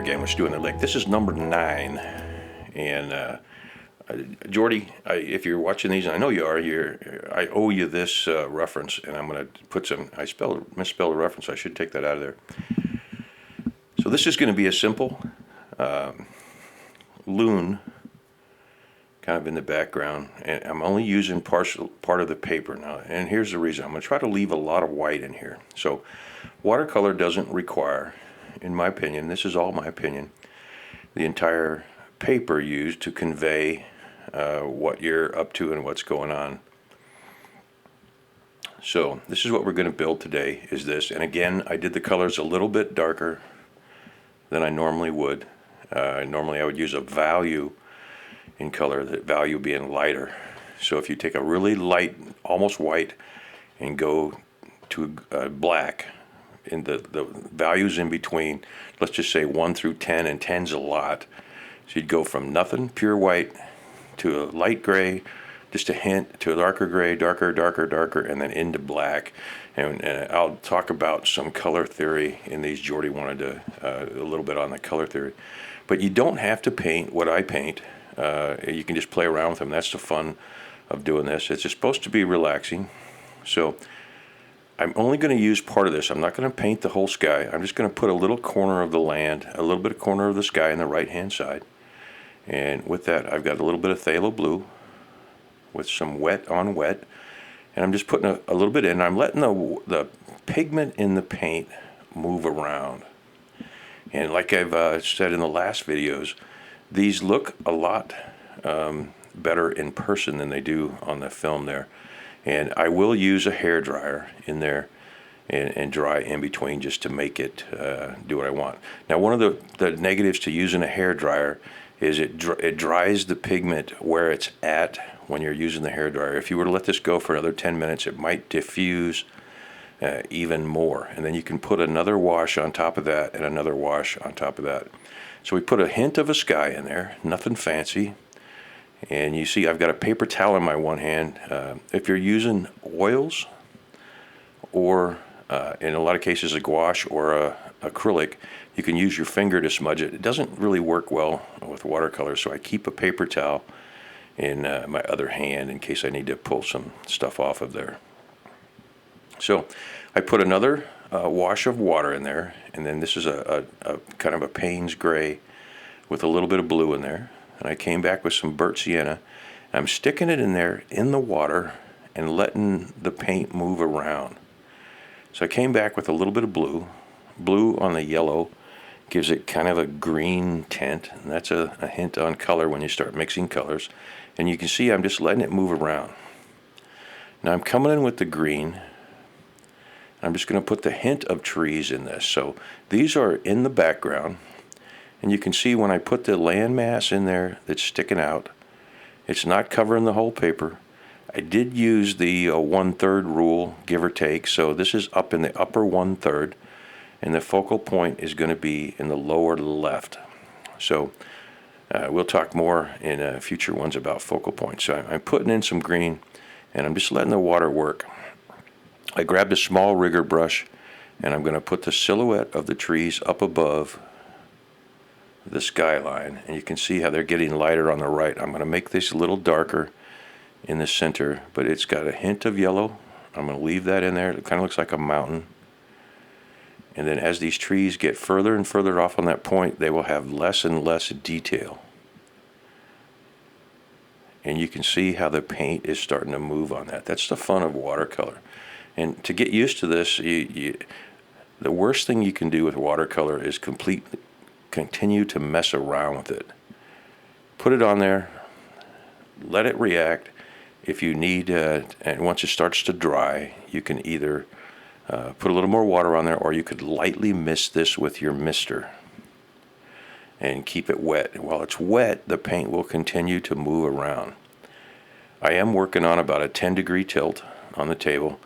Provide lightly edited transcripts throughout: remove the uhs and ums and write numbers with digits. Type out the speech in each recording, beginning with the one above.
again. We're doing the lake. This is number 9. And Jordy, if you're watching these, and I know you are, I owe you this reference, and I'm going to put some, misspelled a reference. I should take that out of there. So this is going to be a simple loon kind of in the background, and I'm only using part of the paper now. And here's the reason. I'm going to try to leave a lot of white in here. So watercolor doesn't require, in my opinion, this is all my opinion, the entire paper used to convey what you're up to and what's going on. So this is what we're going to build today, is this. And again, I did the colors a little bit darker than I normally would. Normally I would use a value in color, that value being lighter. So if you take a really light, almost white, and go to black, in the values in between, let's just say 1 through 10, and 10's a lot. So you'd go from nothing, pure white, to a light gray, just a hint, to a darker gray, darker, and then into black. And I'll talk about some color theory in these. Jordy wanted to a little bit on the color theory. But you don't have to paint what I paint. You can just play around with them. That's the fun of doing this. It's just supposed to be relaxing. So I'm only going to use part of this. I'm not going to paint the whole sky. I'm just going to put a little corner of the land, a little bit of corner of the sky on the right-hand side. And with that, I've got a little bit of phthalo blue with some wet on wet. And I'm just putting a little bit in. I'm letting the pigment in the paint move around. And like I've said in the last videos, these look a lot better in person than they do on the film there. And I will use a hair dryer in there and dry in between just to make it do what I want. Now, one of the negatives to using a hair dryer is it dries the pigment where it's at when you're using the hair dryer. If you were to let this go for another 10 minutes, it might diffuse even more. And then you can put another wash on top of that and another wash on top of that. So we put a hint of a sky in there, nothing fancy. And you see I've got a paper towel in my one hand. If you're using oils or in a lot of cases a gouache or acrylic, you can use your finger to smudge it. It doesn't really work well with watercolor, so I keep a paper towel in my other hand in case I need to pull some stuff off of there. So I put another wash of water in there, and then this is a kind of a Payne's gray with a little bit of blue in there. And I came back with some burnt sienna. And I'm sticking it in there in the water and letting the paint move around. So I came back with a little bit of blue. Blue on the yellow gives it kind of a green tint, and that's a hint on color when you start mixing colors. And you can see I'm just letting it move around. Now I'm coming in with the green. I'm just going to put the hint of trees in this. So these are in the background. And you can see when I put the landmass in there that's sticking out, it's not covering the whole paper. I did use the 1/3 rule, give or take. So this is up in the upper 1/3. And the focal point is going to be in the lower left. So we'll talk more in future ones about focal points. So I'm putting in some green, and I'm just letting the water work. I grabbed a small rigger brush, and I'm going to put the silhouette of the trees up above the skyline. And you can see how they're getting lighter on the right. I'm going to make this a little darker in the center, but it's got a hint of yellow. I'm going to leave that in there. It kind of looks like a mountain. And then as these trees get further and further off on that point, they will have less and less detail. And you can see how the paint is starting to move on that. That's the fun of watercolor. And to get used to this, the worst thing you can do with watercolor is continue to mess around with it. Put it on there, let it react. If you need, and once it starts to dry, you can either put a little more water on there, or you could lightly mist this with your mister and keep it wet. And while it's wet, the paint will continue to move around. I am working on about a 10-degree tilt on the table,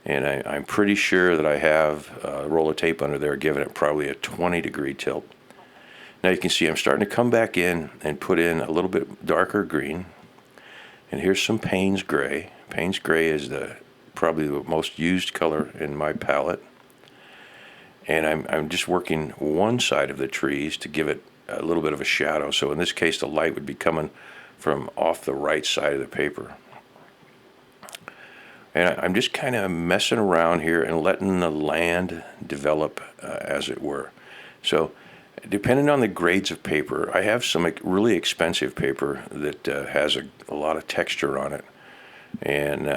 and I'm pretty sure that I have a roll of tape under there giving it probably a 20-degree tilt. Now you can see I'm starting to come back in and put in a little bit darker green. And here's some Payne's gray. Payne's gray is probably the most used color in my palette. and I'm just working one side of the trees to give it a little bit of a shadow. So in this case, the light would be coming from off the right side of the paper. And I'm just kind of messing around here and letting the land develop, as it were. So depending on the grades of paper, I have some really expensive paper that has a lot of texture on it, and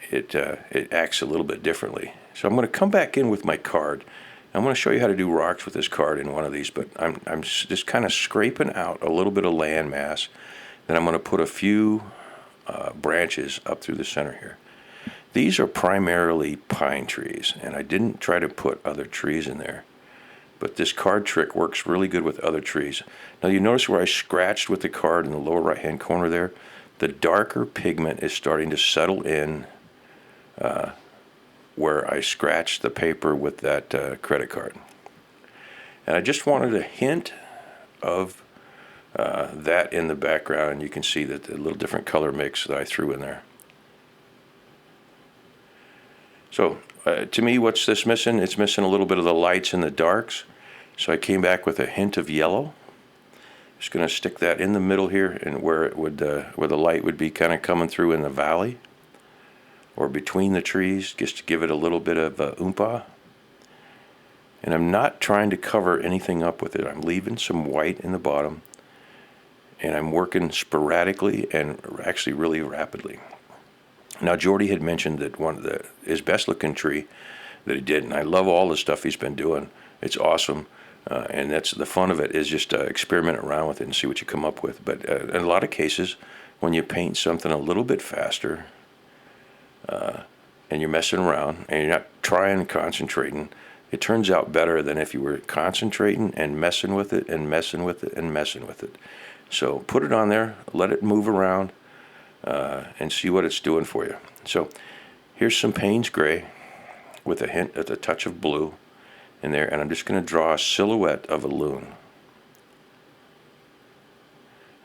it acts a little bit differently. So I'm going to come back in with my card. I'm going to show you how to do rocks with this card in one of these, but I'm just kind of scraping out a little bit of land mass. Then I'm going to put a few branches up through the center here. These are primarily pine trees, and I didn't try to put other trees in there. But this card trick works really good with other trees. Now you notice where I scratched with the card in the lower right-hand corner there? The darker pigment is starting to settle in where I scratched the paper with that credit card. And I just wanted a hint of that in the background. You can see that the little different color mix that I threw in there. So to me, what's this missing? It's missing a little bit of the lights and the darks. So I came back with a hint of yellow. Just going to stick that in the middle here, and where it would, where the light would be kind of coming through in the valley, or between the trees, just to give it a little bit of oompa. And I'm not trying to cover anything up with it. I'm leaving some white in the bottom, and I'm working sporadically and actually really rapidly. Now, Jordy had mentioned that his best looking tree that he did, and I love all the stuff he's been doing. It's awesome, and that's the fun of it, is just experiment around with it and see what you come up with. But in a lot of cases, when you paint something a little bit faster, and you're messing around and you're not trying and concentrating, it turns out better than if you were concentrating and messing with it and messing with it and messing with it. So put it on there, let it move around, and see what it's doing for you. So here's some Payne's gray with a hint at a touch of blue in there, and I'm just going to draw a silhouette of a loon.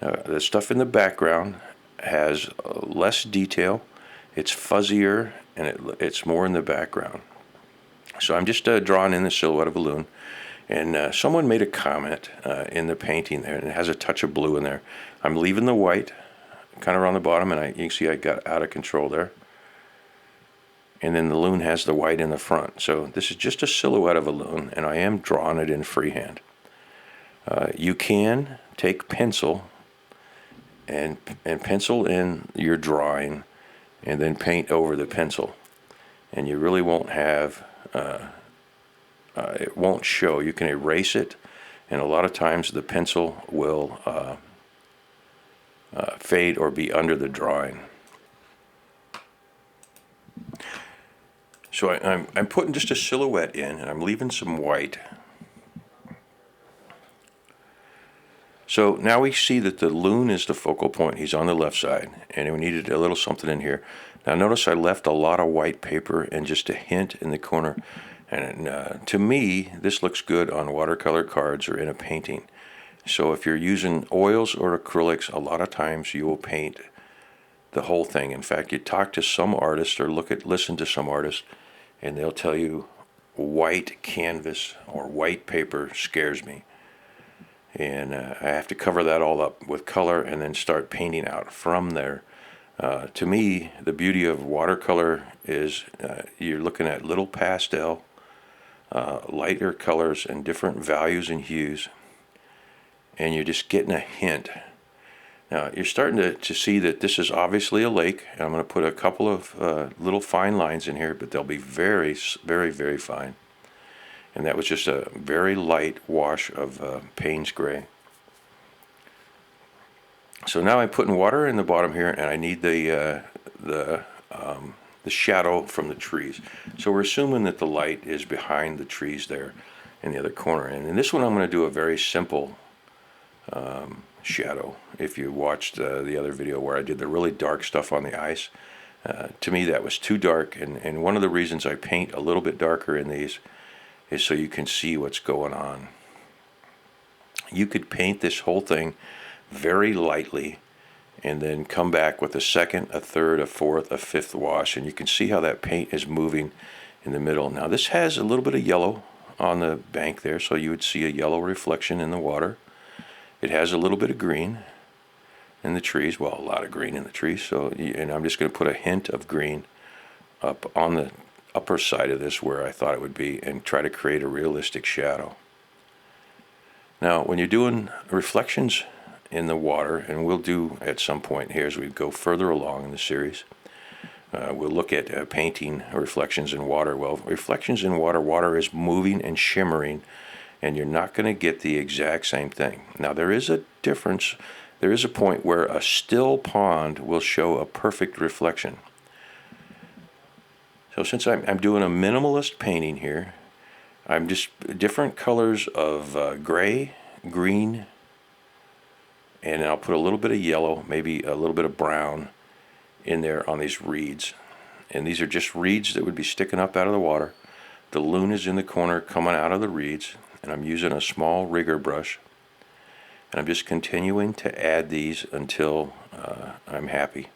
The stuff in the background has less detail, it's fuzzier, and it's more in the background. So I'm just drawing in the silhouette of a loon. And someone made a comment in the painting there, and it has a touch of blue in there. I'm leaving the white kind of around the bottom, and you can see I got out of control there. And then the loon has the white in the front. So this is just a silhouette of a loon, and I am drawing it in freehand. You can take pencil and pencil in your drawing, and then paint over the pencil. And you really won't have, it won't show. You can erase it, and a lot of times the pencil will fade or be under the drawing. So I'm putting just a silhouette in, and I'm leaving some white. So now we see that the loon is the focal point. He's on the left side, and we needed a little something in here. Now notice I left a lot of white paper and just a hint in the corner. And to me, this looks good on watercolor cards or in a painting. So if you're using oils or acrylics, a lot of times you will paint the whole thing. In fact, you talk to some artists or listen to some artists, and they'll tell you white canvas or white paper scares me. And I have to cover that all up with color and then start painting out from there. To me, the beauty of watercolor is you're looking at little pastel, lighter colors and different values and hues, and you're just getting a hint. Now you're starting to see that this is obviously a lake, and I'm going to put a couple of little fine lines in here, but they'll be very, very, very fine. And that was just a very light wash of Payne's gray. So now I'm putting water in the bottom here, and I need the shadow from the trees. So we're assuming that the light is behind the trees there in the other corner. And in this one, I'm going to do a very simple shadow. If you watched the other video where I did the really dark stuff on the ice, to me that was too dark. And one of the reasons I paint a little bit darker in these is so you can see what's going on. You could paint this whole thing very lightly and then come back with a second, a third, a fourth, a fifth wash, and you can see how that paint is moving in the middle. Now this has a little bit of yellow on the bank there, so you would see a yellow reflection in the water. It has a little bit of green in the trees, well, a lot of green in the trees, so, and I'm just going to put a hint of green up on the upper side of this where I thought it would be, and try to create a realistic shadow. Now, when you're doing reflections in the water, and we'll do at some point here as we go further along in the series, we'll look at painting reflections in water. Well, reflections in water, water is moving and shimmering, and you're not going to get the exact same thing. Now, there is a difference. There is a point where a still pond will show a perfect reflection. So since I'm doing a minimalist painting here, I'm just different colors of gray, green, and I'll put a little bit of yellow, maybe a little bit of brown in there on these reeds. And these are just reeds that would be sticking up out of the water. The loon is in the corner coming out of the reeds, and I'm using a small rigger brush. And I'm just continuing to add these until I'm happy.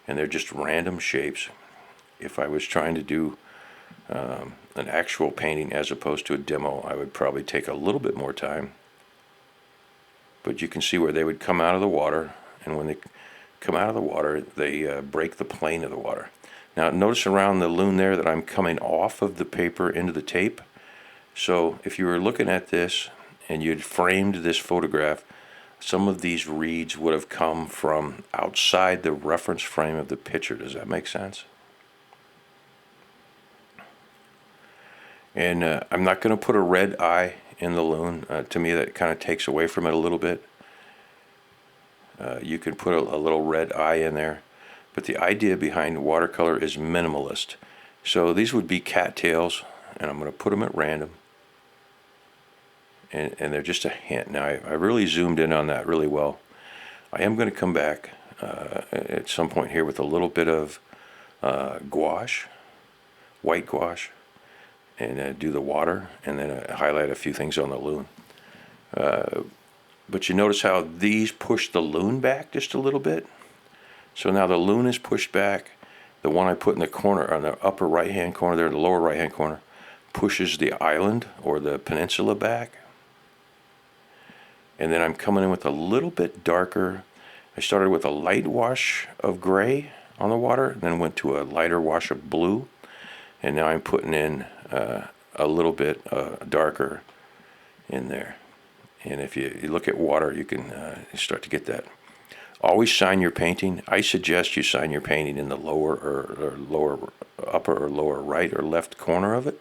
And they're just random shapes. If I was trying to do an actual painting as opposed to a demo, I would probably take a little bit more time. But you can see where they would come out of the water, and when they come out of the water, they break the plane of the water. Now notice around the loon there that I'm coming off of the paper into the tape. So if you were looking at this and you'd framed this photograph, some of these reeds would have come from outside the reference frame of the picture. Does that make sense? And I'm not going to put a red eye in the loon. To me, that kind of takes away from it a little bit. You can put a little red eye in there. But the idea behind watercolor is minimalist. So these would be cattails, and I'm going to put them at random. And they're just a hint. Now, I really zoomed in on that really well. I am going to come back at some point here with a little bit of gouache, white gouache, and do the water, and then highlight a few things on the loon. But you notice how these push the loon back just a little bit? So now the loon is pushed back. The one I put in the corner, on the upper right-hand corner there, the lower right-hand corner, pushes the island or the peninsula back. And then I'm coming in with a little bit darker. I started with a light wash of gray on the water, then went to a lighter wash of blue, and now I'm putting in a little bit darker in there. And if you look at water, you can start to get that. Always shine your painting. I suggest you shine your painting in the lower or lower, upper or lower right or left corner of it.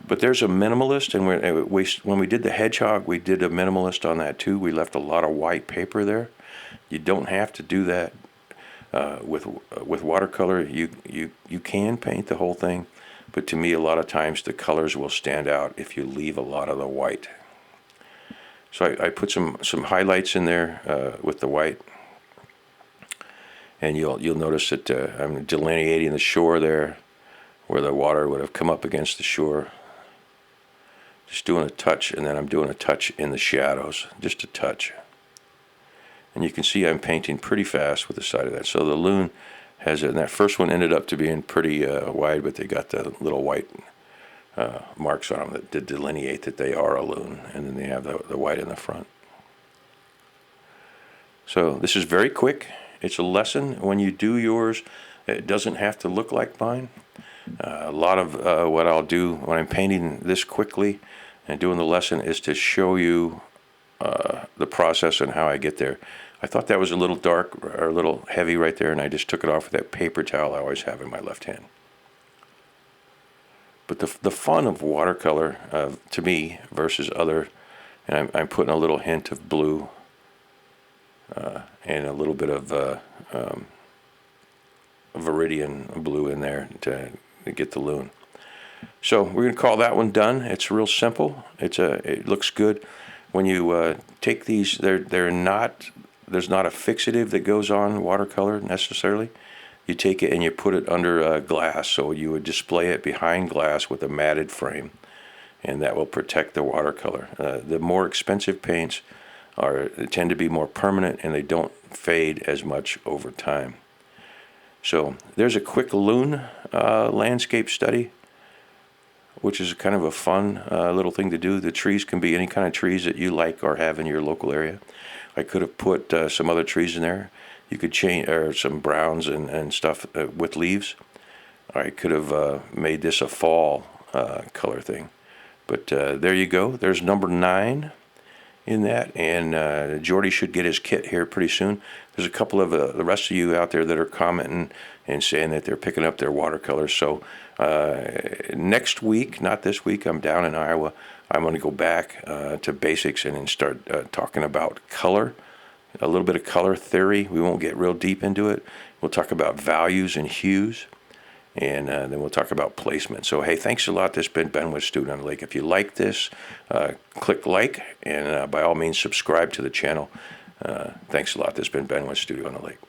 But there's a minimalist, and when we did the hedgehog, we did a minimalist on that too. We left a lot of white paper there. You don't have to do that with watercolor. You can paint the whole thing, but to me, a lot of times the colors will stand out if you leave a lot of the white. So I put some highlights in there with the white, and you'll notice that I'm delineating the shore there, where the water would have come up against the shore. Just doing a touch, and then I'm doing a touch in the shadows, just a touch. And you can see I'm painting pretty fast with the side of that. So the loon has it, and that first one ended up to being pretty wide, but they got the little white marks on them that delineate that they are a loon, and then they have the white in the front. So this is very quick. It's a lesson. When you do yours, it doesn't have to look like mine. A lot of what I'll do when I'm painting this quickly and doing the lesson is to show you the process and how I get there. I thought that was a little dark or a little heavy right there, and I just took it off with that paper towel I always have in my left hand. But the fun of watercolor, to me, versus other, and I'm putting a little hint of blue and a little bit of viridian blue in there to get the loon. So we're going to call that one done. It's real simple. It looks good. When you take these, there's not a fixative that goes on watercolor necessarily. You take it and you put it under glass, so you would display it behind glass with a matted frame, and that will protect the watercolor. The more expensive paints tend to be more permanent, and they don't fade as much over time. So there's a quick loon landscape study. which is kind of a fun little thing to do. The trees can be any kind of trees that you like or have in your local area. I could have put some other trees in there. You could change, or some browns and stuff with leaves. I could have made this a fall color thing. But there you go. There's number 9 in that, and Jordy should get his kit here pretty soon. There's a couple of the rest of you out there that are commenting and saying that they're picking up their watercolors. So next week, not this week, I'm down in Iowa. I'm going to go back to basics and then start talking about color, a little bit of color theory. We won't get real deep into it. We'll talk about values and hues, and then we'll talk about placement. So, hey, thanks a lot. This has been Ben with Student on the Lake. If you like this, click like, and by all means, subscribe to the channel. Thanks a lot. This has been Ben with Studio on the Lake.